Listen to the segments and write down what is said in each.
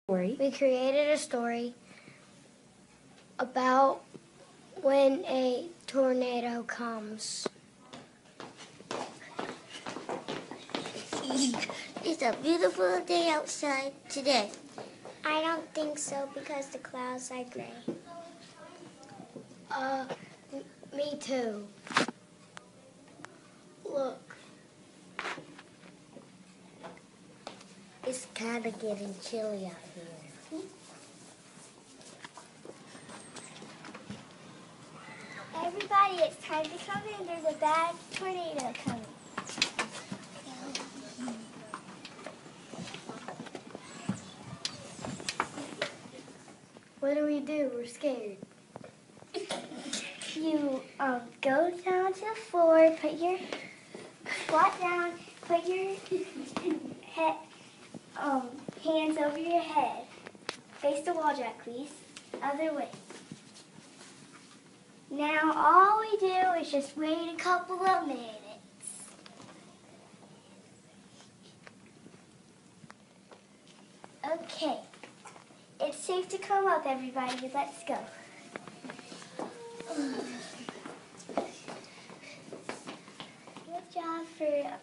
We created a story about when a tornado comes. It's a beautiful day outside today. I don't think so because the clouds are gray. Me too. Look. It's kind of getting chilly out here. Everybody, it's time to come in. There's a bad tornado coming. What do? We're scared. You go down to the floor, squat down, put your head, hands over your head. Face the wall, Jack, please. Other way. Now all we do is just wait a couple of minutes. Okay. It's safe to come up, everybody. Let's go. Good job for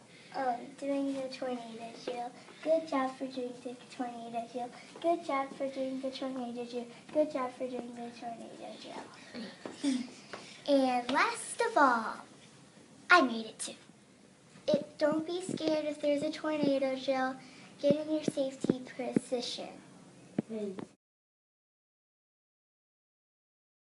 doing the tornado drill. Good job for doing the tornado drill. Good job for doing the tornado drill. Good job for doing the tornado drill. And last of all, I made it too. Don't be scared if there's a tornado drill. Get in your safety position.